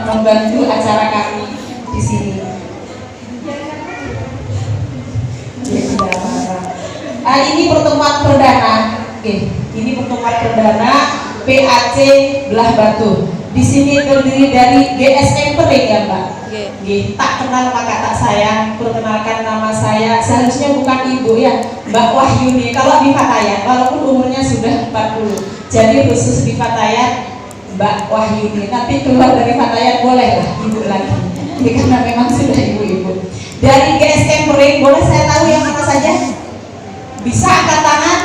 membantu acara kami di sini. Ya, tidak apa-apa. Ini pertemuan perdana. Ini pertemuan perdana PAC Belah Batu. Di sini terdiri dari GSM Pering ya Mbak. Tak kenal maka tak sayang. Perkenalkan nama saya. Seharusnya bukan ibu ya, Mbak Wahyuni. Kalau di Fatayat, walaupun umurnya sudah 40. Jadi khusus di Fatayat Mbak Wahyuni. Tapi keluar dari Fatayat bolehlah ibu lagi. Ini karena memang sudah ibu-ibu. Dari GSM Pering, boleh saya tahu yang mana saja? Bisa angkat tangan?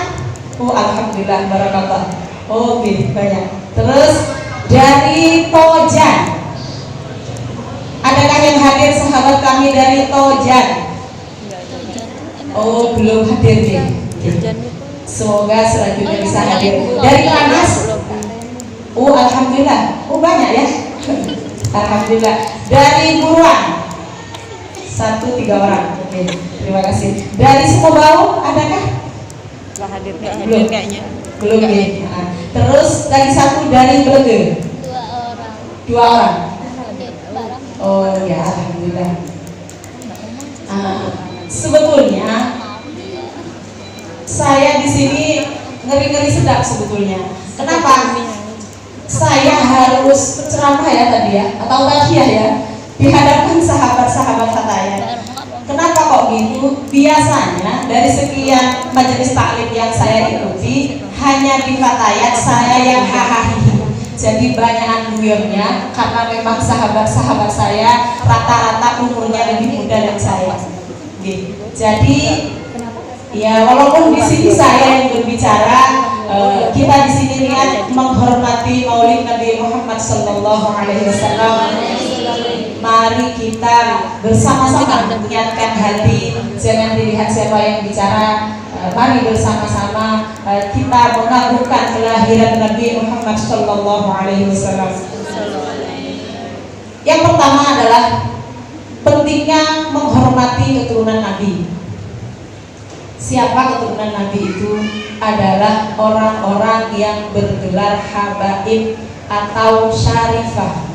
Oh alhamdulillah, barakallah. Oke, banyak. Terus dari Tojan, adakah yang hadir sahabat kami dari Tojan? Oh belum hadir nih. Semoga selanjutnya bisa hadir. Dari Lanas? Oh alhamdulillah. Oh banyak ya. Alhamdulillah. Dari Buruan? 1-3 orang. Oke, terima kasih. Dari Sumobau adakah? Nggak hadir Belum. kayaknya. Belum ya. Nah, terus lagi satu dari Belege. 2 orang. Oh ya, alhamdulillah. Sebetulnya saya di sini ngeri-ngeri sedap sebetulnya. Kenapa? Saya harus ceramah ya tadi ya, atau tausiah ya, di hadapan sahabat-sahabat Fatayat. Kenapa kok gitu? Biasanya dari sekian majelis taklim yang saya ikuti, hanya di Fatayat saya yang hahaha. Jadi banyak guyurnya karena memang sahabat-sahabat saya rata-rata umurnya lebih muda dari saya. Jadi ya walaupun di sini saya yang berbicara, kita di sini niat menghormati Maulid Nabi Muhammad Sallallahu Alaihi Wasallam. Mari kita bersama-sama menyiapkan hati, jangan dilihat siapa yang bicara. Mari bersama-sama kita mengagungkan kelahiran Nabi Muhammad Sallallahu Alaihi Wasallam. Yang pertama adalah pentingnya menghormati keturunan Nabi. Siapa keturunan Nabi itu? Adalah orang-orang yang bergelar habaib atau syarifah.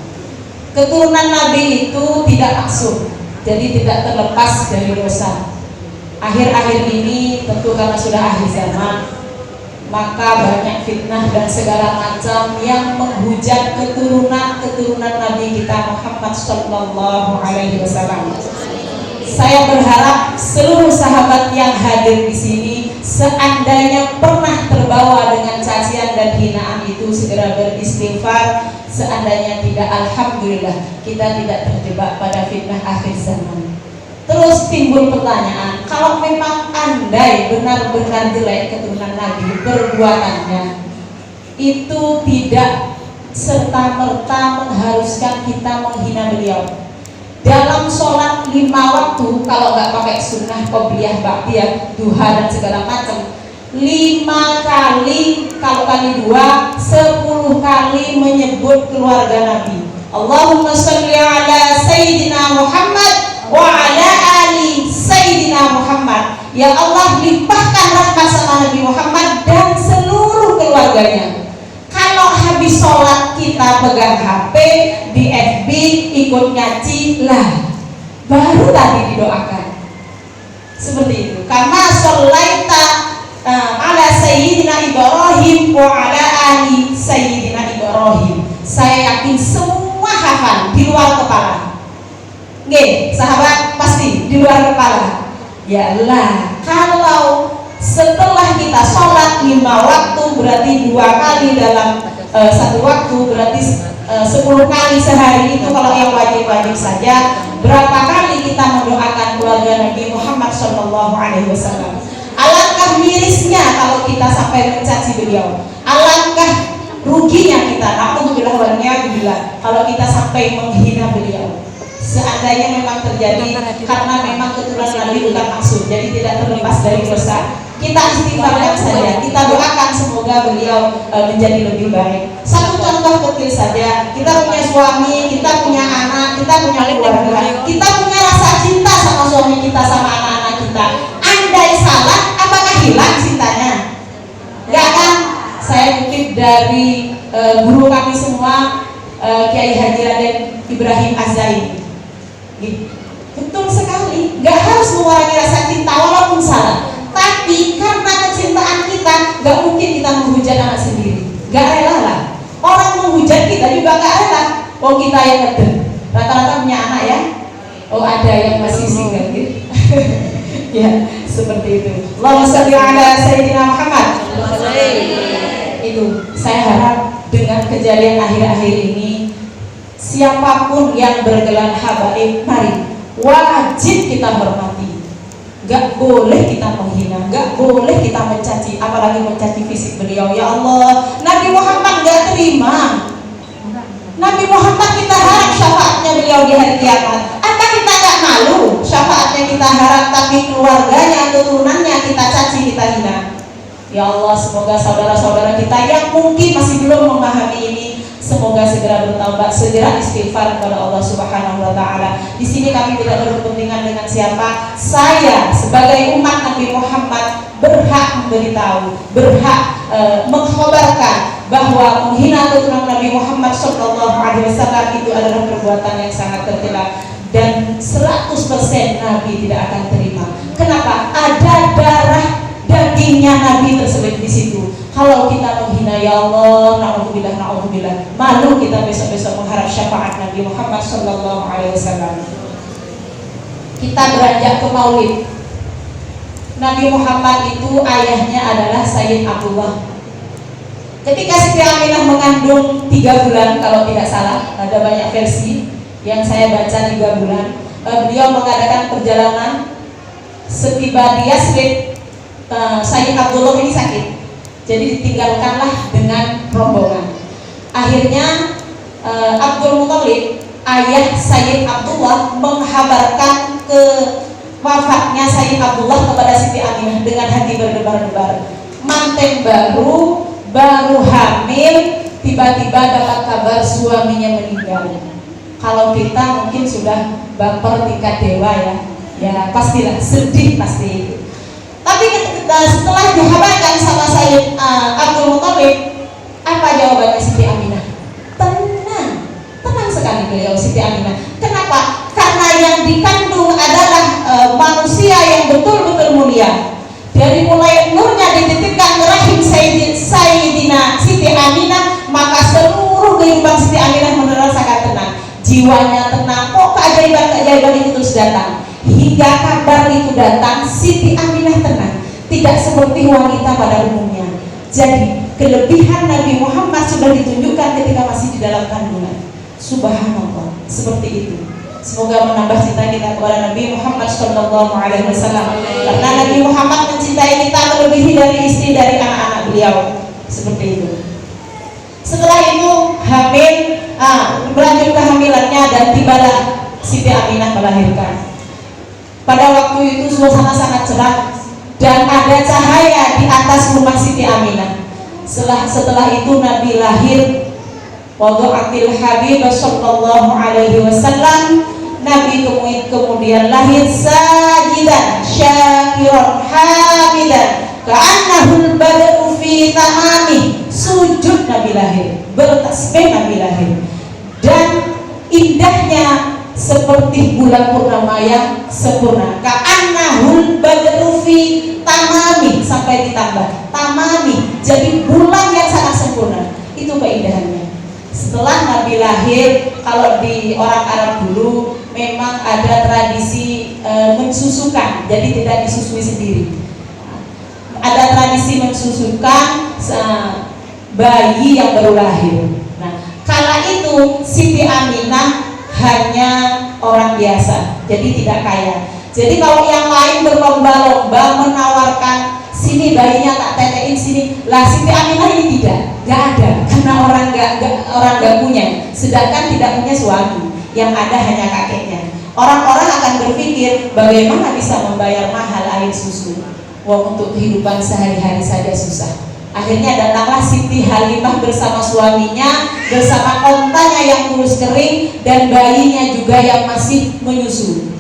Keturunan Nabi itu tidak maksum, jadi tidak terlepas dari dosa. Akhir-akhir ini tentu karena sudah akhir zaman, maka banyak fitnah dan segala macam yang menghujat keturunan Nabi kita Muhammad Sallallahu Alaihi Wasallam. Saya berharap seluruh sahabat yang hadir di sini, seandainya pernah terbawa dengan cacian dan hinaan itu, segera beristighfar. Seandainya tidak, alhamdulillah kita tidak terjebak pada fitnah akhir zaman. Terus timbul pertanyaan, kalau memang andai benar-benar jelek keturunan Nabi perbuatannya, itu tidak serta-merta mengharuskan kita menghina beliau. Dalam sholat 5 waktu, kalau nggak pakai sunnah, qobliyah, ba'diyah, duha dan segala macam, 5 kali, kalau kali 2, 10 kali menyebut keluarga Nabi. Allahumma sholli ala Sayyidina Muhammad wa ala ali Sayyidina Muhammad. Ya Allah, limpahkan rahmat sama Nabi Muhammad dan seluruh keluarganya. Kalau habis sholat kita pegang HP, di FB ikut nyaci lah, baru tadi didoakan. Seperti itu. Karena sholaita ala Sayyidina Ibrahim wa ala ali Sayyidina Ibrahim. Saya yakin semua hafal di luar kepala. Nggih, sahabat pasti di luar kepala. Ya lah, kalau setelah kita sholat 5 waktu berarti 2 kali dalam 1 waktu, berarti 10 kali sehari itu kalau yang wajib-wajib saja. Berapa kali kita mendoakan keluarga Nabi Muhammad Sallallahu Alaihi Wasallam? Alangkah mirisnya kalau kita sampai mencaci beliau. Alangkah ruginya kita, alhamdulillah waliyadillah, kalau kita sampai menghina beliau. Seandainya memang terjadi karena memang keturunan Nabi bukan maksud, jadi tidak terlepas dari dosa. Kita istighfarkan saja, kita doakan semoga beliau menjadi lebih baik. Satu contoh kecil saja, kita punya suami, kita punya anak, kita punya keluarga, kita punya rasa cinta sama suami kita, sama anak-anak kita. Andai salah, apakah hilang cintanya? Enggak kan? Saya kutip dari guru kami semua, Kiai Haji Raden Ibrahim Ibrahim Az-Zaini. Betul sekali, nggak harus mengurangi rasa cinta walaupun salah. Tapi karena kecintaan kita, nggak mungkin kita menghujat anak sendiri. Nggak rela lah. Orang menghujat kita juga nggak rela. Oh kita yang ngeden. Rata-rata punya anak ya. Oh ada yang masih single gitu. Ya seperti itu. Allahumma shalli ala Sayyidina Muhammad. Itu saya harap dengan kejadian akhir-akhir ini, siapapun yang bergelar habaib, mari wajib kita hormati. Gak boleh kita menghina, gak boleh kita mencaci, apalagi mencaci fisik beliau. Ya Allah, Nabi Muhammad gak terima. Nabi Muhammad kita harap syafaatnya beliau di hari kiamat. Apa kita gak malu syafaatnya kita harap, tapi keluarganya, keturunannya kita caci, kita hina? Ya Allah, semoga saudara-saudara kita yang mungkin masih belum memahami ini, semoga segera bertaubat, segera istighfar kepada Allah Subhanahu wa taala. Di sini kami tidak berkepentingan dengan siapa. Saya sebagai umat Nabi Muhammad berhak memberitahu, berhak mengkhabarkan bahwa menghina keturunan Nabi Muhammad sallallahu alaihi wasallam itu adalah perbuatan yang sangat tercela dan 100% Nabi tidak akan terima. Kenapa? Ada darah dagingnya Nabi terselip di situ. Kalau kita menghina, ya Allah, naudzubillah, naudzubillah, malu kita besok-besok mengharap syafaat Nabi Muhammad sallallahu alaihi wasallam. Kita beranjak ke Maulid. Nabi Muhammad itu ayahnya adalah Sayyid Abdullah. Ketika Siti Aminah mengandung 3 bulan, kalau tidak salah, ada banyak versi yang saya baca 3 bulan. Beliau mengadakan perjalanan. Setiba di Yasrib, Sayyid Abdullah ini sakit, jadi ditinggalkanlah dengan rombongan. Akhirnya Abdul Muthalib, ayah Sayyid Abdullah, menghabarkan ke wafatnya Sayyid Abdullah kepada Siti Aminah dengan hati berdebar-debar. Manten baru hamil, tiba-tiba dapat kabar suaminya meninggal. Kalau kita mungkin sudah baper tingkat dewa ya pastilah sedih pasti itu. Tapi setelah dihabarkan sama Sayyid Abdul Muthalib, apa jawabannya Siti Aminah? Tenang sekali beliau Siti Aminah. Kenapa? Karena yang dikandung adalah manusia yang betul-betul mulia. Dari mulai nurnya dititipkan ke rahim Sayyidina Siti Aminah, maka seluruh kehidupan Siti Aminah merasakan tenang. Jiwanya tenang. Kok keajaiban itu terus datang? Hingga kabar itu datang, Siti Aminah tenang. Tidak seperti wanita pada umumnya. Jadi kelebihan Nabi Muhammad sudah ditunjukkan ketika masih di dalam kandungan. Subhanallah, seperti itu. Semoga menambah cinta kita kepada Nabi Muhammad sallallahu alaihi wasallam. Karena Nabi Muhammad mencintai kita melebihi dari istri, dari anak-anak beliau. Seperti itu. Setelah itu hamil, berlanjut kehamilannya dan tibalah Siti Aminah melahirkan. Pada waktu itu suasana sangat cerah dan ada cahaya di atas rumah Siti Aminah. Setelah itu Nabi lahir. Wadu'atil Habib sallallahu alaihi wasallam. Nabi kemudian lahir sajidan syakiran hamidan ka'annahul badru fi tamami. Sujud Nabi lahir, bertasbih Nabi lahir, dan indahnya seperti bulan purnama yang sempurna. Ka'annahul badru fi tamami, sampai ditambah tamami, jadi bulan yang sangat sempurna. Itu keindahannya. Setelah Nabi lahir, kalau di orang Arab dulu memang ada tradisi mensusukan, jadi tidak disusui sendiri. Ada tradisi mensusukan bayi yang baru lahir. Nah, kala itu Siti Aminah hanya orang biasa, jadi tidak kaya. Jadi kalau yang lain berlomba-lomba menawarkan, sini bayinya tak tetein sini, lah Siti Aminah ini nggak ada, karena orang nggak punya, sedangkan tidak punya suami, yang ada hanya kakeknya. Orang-orang akan berpikir bagaimana bisa membayar mahal air susu, wong untuk kehidupan sehari-hari saja susah. Akhirnya datanglah Siti Halimah bersama suaminya, bersama ontanya yang kurus kering dan bayinya juga yang masih menyusu.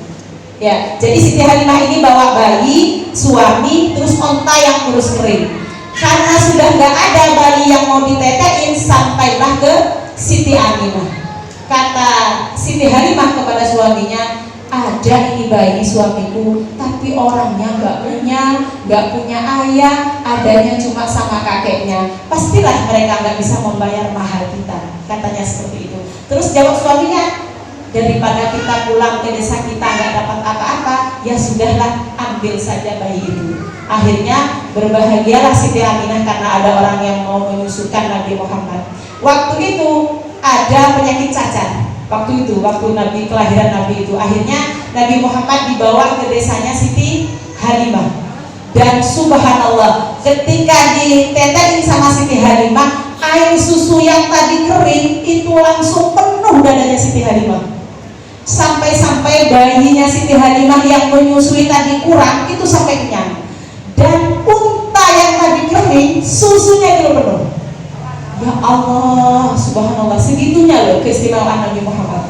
Ya, jadi Siti Halimah ini bawa bayi, suami, terus onta yang kurus kering. Karena sudah nggak ada bayi yang mau ditetein, sampailah ke Siti Aminah. Kata Siti Halimah kepada suaminya, ada ini bayi suamiku, tapi orangnya nggak punya ayah, adanya cuma sama kakeknya. Pastilah mereka nggak bisa membayar mahar kita, katanya seperti itu. Terus jawab suaminya, daripada kita pulang ke desa kita nggak dapat apa-apa, ya sudahlah, ambil saja bayi itu. Akhirnya berbahagialah Siti Aminah karena ada orang yang mau menyusukan Nabi Muhammad. Waktu itu ada penyakit cacar. Waktu Nabi kelahiran Nabi itu, akhirnya Nabi Muhammad dibawa ke desanya Siti Halimah. Dan subhanallah, ketika ditetein sama Siti Halimah, air susu yang tadi kering itu langsung penuh dadanya Siti Halimah. Sampai-sampai bayinya Siti Halimah yang menyusui tadi kurang, itu sampai kenyang. Dan unta yang tadi kering, susunya itu penuh. Ya Allah, subhanallah, segitunya loh keistimewaan Nabi Muhammad.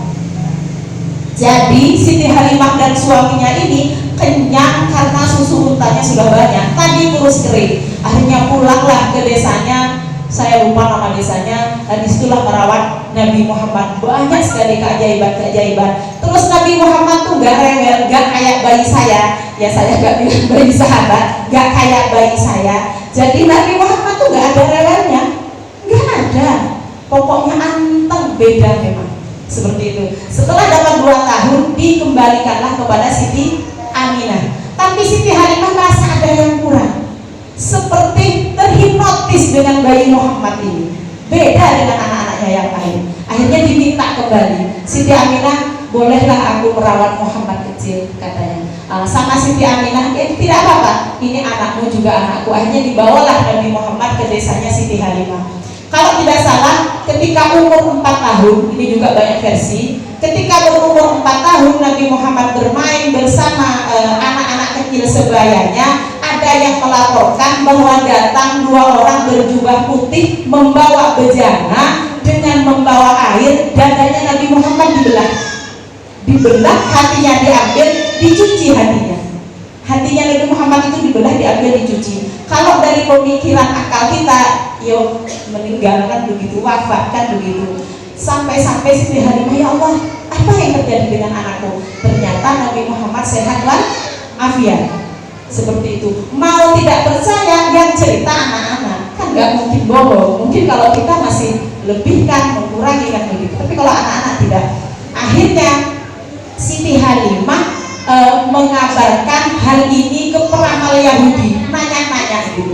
Jadi Siti Halimah dan suaminya ini kenyang karena susu untanya sudah banyak. Tadi terus kering. Akhirnya pulanglah ke desanya. Saya lupa nama desanya. Dan disitulah merawat Nabi Muhammad. Banyak sekali keajaiban-keajaiban. Terus Nabi Muhammad tuh gak rewel, gak kayak bayi saya. Ya saya gak bilang bayi sahabat, gak kayak bayi saya. Jadi Nabi Muhammad tuh gak ada rewelnya. Gak ada. Pokoknya anteng, beda memang. Seperti itu. Setelah dapat 2 tahun, dikembalikanlah kepada Siti Aminah. Tapi Siti Halimah merasa ada yang kurang, seperti terhipnotis dengan bayi Muhammad ini. Beda dengan anak-anaknya yang lain. Akhirnya diminta kembali. Siti Aminah, bolehlah aku merawat Muhammad kecil, katanya. Sama Siti Aminah, tidak apa-apa, ini anakmu juga anakku. Akhirnya dibawalah Nabi Muhammad ke desanya Siti Halimah. Kalau tidak salah, ketika umur 4 tahun, ini juga banyak versi, ketika berumur 4 tahun Nabi Muhammad bermain bersama anak-anak kecil sebayanya, ada yang melaporkan bahwa datang 2 orang berjubah putih membawa bejana dengan membawa air. Dadanya Nabi Muhammad dibelah, hatinya diambil, dicuci hatinya Nabi Muhammad itu dibelah, diambil, dicuci. Kalau dari pemikiran akal kita, yo meninggalkan begitu, wafat kan begitu. Sampai-sampai Siti Halimah, ya Allah, apa yang terjadi dengan anakku? Ternyata Nabi Muhammad sehat walafiat. Seperti itu. Mau tidak percaya, yang cerita anak-anak kan nggak mungkin bohong. Mungkin kalau kita masih lebihkan, mengurangi kan begitu. Tapi kalau anak-anak tidak. Akhirnya Siti Halimah mengabarkan hal ini ke peramal Yahudi,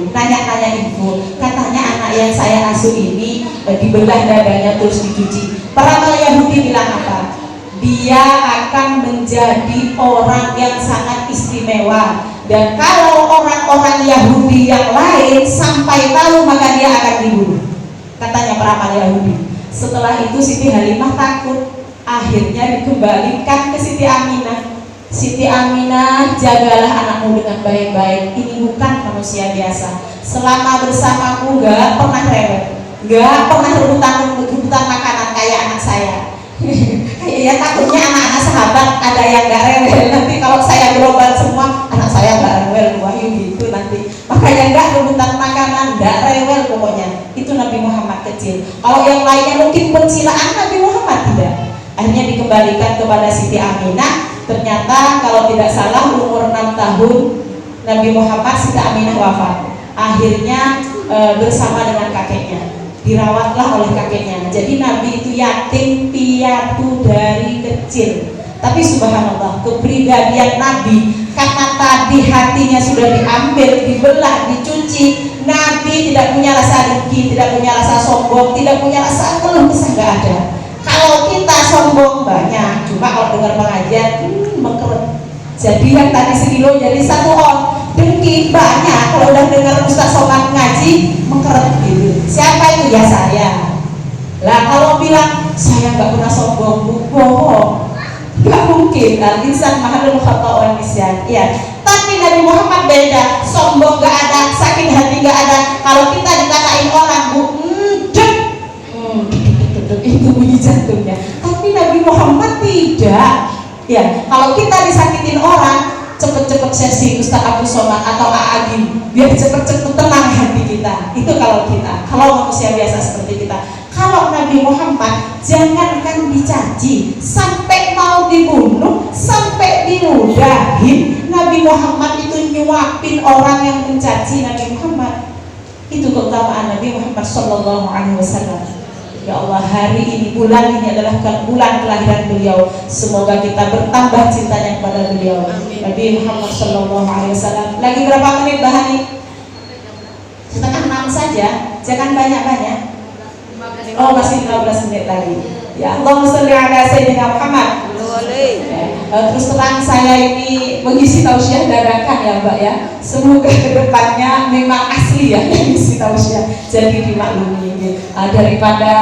nanya-nanya info. Katanya anak yang saya asuh ini dibelah dadanya terus dicuci. Peramal Yahudi bilang apa? Dia akan menjadi orang yang sangat istimewa, dan kalau orang-orang Yahudi yang lain sampai tahu maka dia akan dibunuh, katanya peramal Yahudi. Setelah itu Siti Halimah takut, akhirnya dikembalikan ke Siti Aminah. Siti Aminah, jagalah anakmu dengan baik-baik. Ini bukan manusia biasa. Selama bersamaku gak pernah rewel, gak pernah rebutan makanan kayak anak saya. Ya takutnya anak-anak sahabat ada yang gak rewel. Nanti kalau saya global semua, anak saya gak rewel, wahyu gitu nanti. Makanya gak rebutan makanan, gak rewel pokoknya. Itu Nabi Muhammad kecil. Kalau yang lainnya mungkin pencilaan, Nabi Muhammad tidak. Akhirnya dikembalikan kepada Siti Aminah. Ternyata kalau tidak salah umur 6 tahun Nabi Muhammad, Siti Aminah wafat. Akhirnya bersama dengan kakeknya, dirawatlah oleh kakeknya. Jadi Nabi itu yatim piatu dari kecil. Tapi subhanallah, kepribadian Nabi, karena tadi hatinya sudah diambil, dibelah, dicuci, Nabi tidak punya rasa dengki, tidak punya rasa sombong, tidak punya rasa keluh kesah, nggak ada. Kalau kita sombong banyak, cuma kalau dengar pengajian mengkeret. Jadi yang tadi sekilo jadi 1 on. Dengki banyak kalau udah dengar Ustaz Somad ngaji mengkeret gitu. Siapa itu? Ya saya. Lah kalau bilang saya nggak pernah sombong, bohong. Nggak mungkin. Al-insan mahal khata' nisyan. Iya. Tapi Nabi Muhammad beda. Sombong nggak ada, sakit hati nggak ada. Kalau kita dikatain orang, itu bunyi jantungnya. Tapi Nabi Muhammad tidak. Ya, kalau kita disakitin orang, cepet-cepet sesi Ustaz Abdul Somad atau A'agim, biar cepet-cepet tenang hati kita. Itu kalau kita, kalau manusia biasa seperti kita. Kalau kalau Nabi Muhammad jangankan dicaci, sampai mau dibunuh, sampai diludahin, Nabi Muhammad itu nyuapin orang yang mencaci Nabi Muhammad. Itu keutamaan Nabi Muhammad Sallallahu Alaihi Wasallam. Ya Allah, hari ini, bulan ini adalah bulan kelahiran beliau. Semoga kita bertambah cintanya kepada beliau. Nabi Muhammad Sallallahu Alaihi Wasallam. Lagi berapa menit Mbak Hani? Setengah 6 saja, jangan banyak-banyak. Oh, masih 15 menit lagi. Ya, Allahumma sholli ala Sayyidina Muhammad. Terus terang saya ini mengisi tausiah dadakan ya Mbak ya. Semoga kedepannya memang asli ya mengisi tausiah. Jadi dimaklumi daripada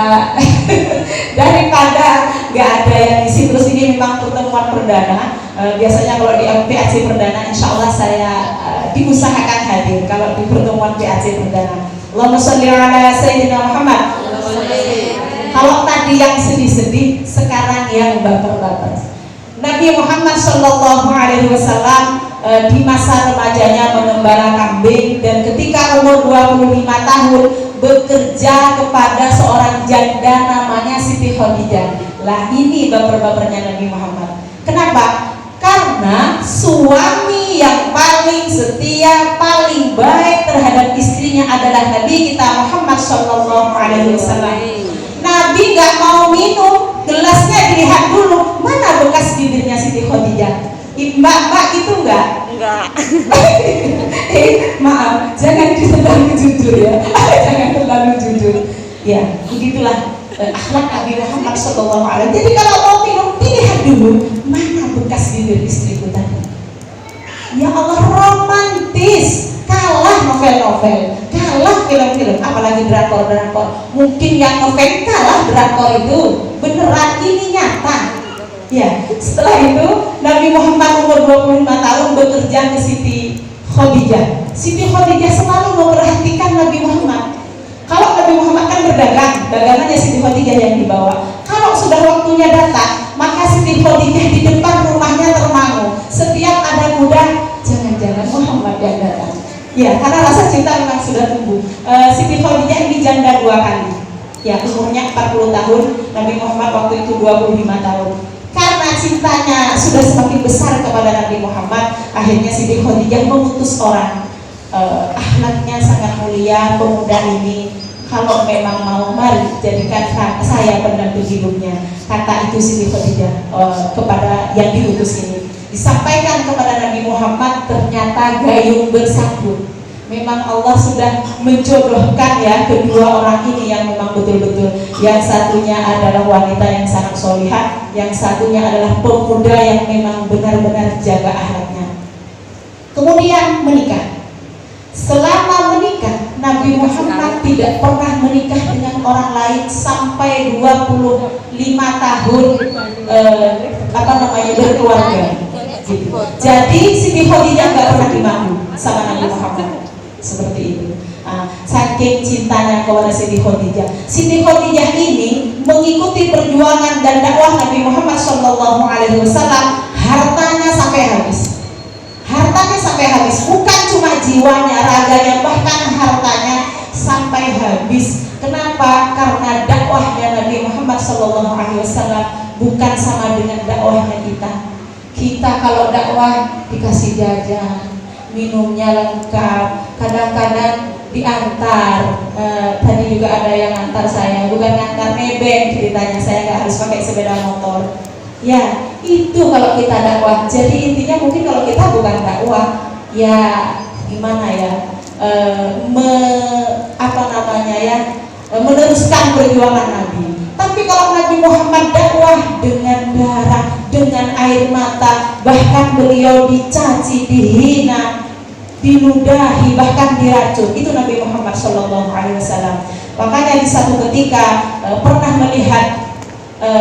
nggak ada yang isi. Terus ini memang pertemuan perdana. Biasanya kalau di PAC perdana, insya Allah saya diusahakan hadir kalau di pertemuan PAC perdana. Allahumma sholli ala Sayyidina Muhammad. Kalau tadi yang sedih-sedih, sekarang yang baper-baper. Nabi Muhammad Shallallahu Alaihi Wasallam di masa remajanya mengembala kambing, dan ketika umur 25 tahun bekerja kepada seorang janda namanya Siti Khadijah. Lah ini baper-bapernya Nabi Muhammad. Kenapa? Karena suami yang paling setia, paling baik terhadap istrinya adalah Nabi kita Muhammad Shallallahu Alaihi Wasallam. Nabi nggak mau minum, gelasnya dilihat dulu, mana bekas bibirnya Siti Khadijah. Mbak itu enggak? Maaf, jangan terlalu jujur ya. Jangan terlalu jujur. Ya, begitulah akhlak Nabi Muhammad SAW. Jadi kalau mau minum, dilihat dulu, mana bekas bibir istriku tadi. Ya Allah, romantis. Kalah novel-novel, kalah film-film, apalagi drakor-drakor. Mungkin yang novel kalah drakor itu beneran, ini nyata. Ya, setelah itu Nabi Muhammad umur 25 tahun bekerja ke Siti Khadijah. Siti Khadijah selalu memperhatikan Nabi Muhammad. Kalau Nabi Muhammad kan berdagang, dagangannya Siti Khadijah yang dibawa. Kalau sudah waktunya datang, maka Siti Khadijah di depan rumahnya termangu. Setiap ada kuda, jangan-jangan Muhammad yang datang. Ya, karena rasa cinta memang sudah tumbuh. Siti Khadijah ini janda 2 kali. Ya, umurnya 40 tahun, Nabi Muhammad waktu itu 25 tahun. Karena cintanya sudah semakin besar kepada Nabi Muhammad, akhirnya Siti Khadijah mengutus orang. Akhlaknya sangat mulia pemuda ini. Kalau memang mau, mari jadikan saya pendamping hidupnya. Kata itu Siti Khadijah kepada yang diutus ini. Disampaikan kepada Nabi Muhammad, ternyata gayung bersambut. Memang Allah sudah menjodohkan ya kedua orang ini yang memang betul-betul. Yang satunya adalah wanita yang sangat solihah, yang satunya adalah pemuda yang memang benar-benar jaga akhlaknya. Kemudian menikah. Selama menikah, Nabi Muhammad tidak pernah menikah dengan orang lain sampai 25 tahun berkeluarga. Gitu. Jadi Siti Khadijah nggak pernah dimaklum sama Nabi Muhammad seperti itu. Saking cintanya kepada Siti Khadijah. Siti Khadijah ini mengikuti perjuangan dan dakwah Nabi Muhammad Shallallahu Alaihi Wasallam. Hartanya sampai habis. Hartanya sampai habis. Bukan cuma jiwanya, raganya, bahkan hartanya sampai habis. Kenapa? Karena dakwahnya Nabi Muhammad Shallallahu Alaihi Wasallam bukan sama dengan dakwahnya kita. Kita kalau dakwah dikasih jajan, minumnya lengkap, kadang-kadang diantar. Tadi juga ada yang antar saya, bukan ngantar nebeng ceritanya, saya nggak harus pakai sepeda motor. Ya, itu kalau kita dakwah. Jadi intinya mungkin kalau kita bukan dakwah, ya gimana ya, meneruskan perjuangan Nabi. Tapi kalau Nabi Muhammad dakwah dengan darah, dengan air mata, bahkan beliau dicaci, dihina, diludahi, bahkan diracun. Itu Nabi Muhammad Shallallahu Alaihi Wasallam. Makanya di satu ketika pernah melihat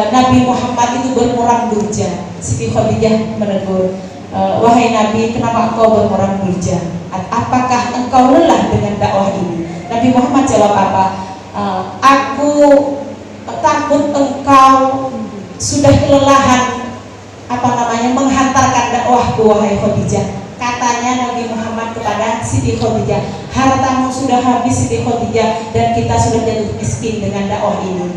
Nabi Muhammad itu bermuram durja. Siti Khadijah menegur, wahai Nabi, kenapa engkau bermuram durja? Apakah engkau lelah dengan dakwah ini? Nabi Muhammad jawab apa? Aku takut engkau sudah kelelahan menghantarkan dakwahku, wahai Khadijah. Katanya Nabi Muhammad kepada Siti Khadijah, hartamu sudah habis Siti Khadijah, dan kita sudah jatuh miskin dengan dakwah ini.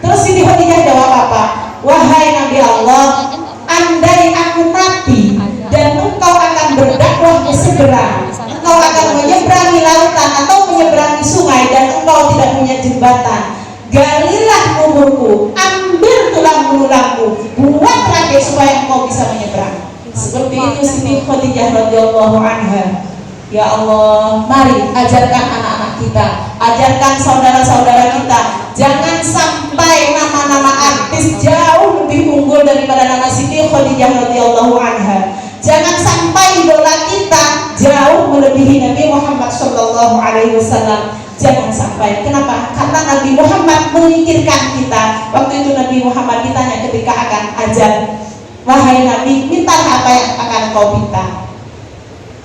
Terus Siti Khadijah jawab apa? Wahai Nabi Allah, andai aku mati dan engkau akan berdakwah ke seberang, engkau akan menyeberangi lautan atau menyeberangi sungai, dan engkau tidak punya jembatan, galilah kuburku, ambil tulang belulangku, buat rakit supaya engkau bisa menyeberang. Seperti itu Siti Khadijah radhiyallahu anha. Ya Allah, mari ajarkan anak-anak kita, ajarkan saudara-saudara kita, jangan sampai nama-nama artis jauh lebih unggul daripada nama Siti Khadijah radhiyallahu anha. Jangan sampai idola kita jauh melebihi Nabi Muhammad sallallahu alaihi wasallam. Jangan sampai. Kenapa? Karena Nabi Muhammad memikirkan kita. Waktu itu Nabi Muhammad ditanya ketika akan ajal, wahai Nabi, minta apa yang akan kau minta?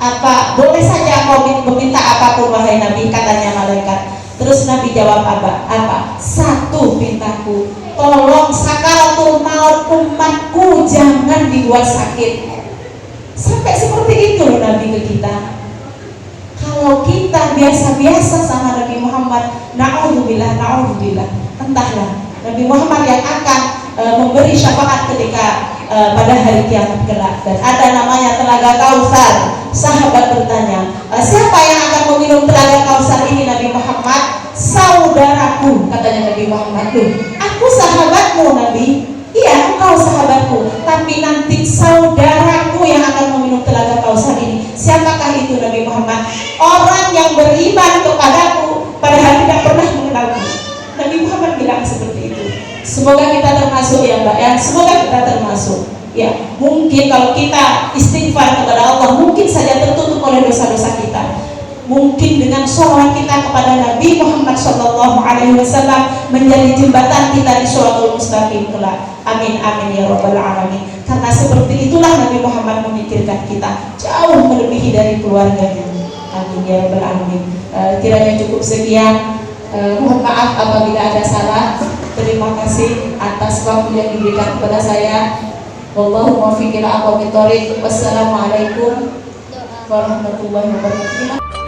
Apa? Boleh saja kau meminta apapun wahai Nabi, katanya malaikat. Terus Nabi jawab apa? Satu pintaku, tolong sakaratul maut umatku jangan dibuat sakit. Sampai seperti itu loh Nabi ke kita. Kalau kita biasa-biasa sama Nabi Muhammad, na'udzubillah, entahlah Nabi Muhammad yang akan memberi syafaat ketika pada hari kiamat kelak. Dan ada namanya telaga Kausar. Sahabat bertanya, siapa yang akan meminum telaga Kausar ini? Nabi Muhammad, saudaraku, katanya Nabi Muhammad. Aku sahabatmu Nabi. Iya, engkau sahabatku, tapi nanti saudaraku yang akan meminum telaga Kausar ini. Siapakah itu Nabi Muhammad? Orang yang beriman kepadaku padahal tidak pernah mengenalku. Nabi Muhammad bilang seperti itu. Semoga kita termasuk ya Mbak ya, semoga kita termasuk. Ya, mungkin kalau kita istighfar kepada Allah, mungkin saja tertutup oleh dosa-dosa kita. Mungkin dengan sholawat kita kepada Nabi Muhammad sallallahu alaihi wasallam menjadi jembatan kita di shiratal mustaqim kelak. Amin amin ya rabbal alamin. Karena seperti itulah Nabi Muhammad memikirkan kita jauh melebihi dari keluarganya. Amin ya rabbal alamin. Kiranya cukup sekian. Mohon maaf apabila ada salah. Terima kasih atas waktu yang diberikan kepada saya. Wallahu muwaffiq ila aqwamit thoriq. Wassalamualaikum warahmatullahi wabarakatuh.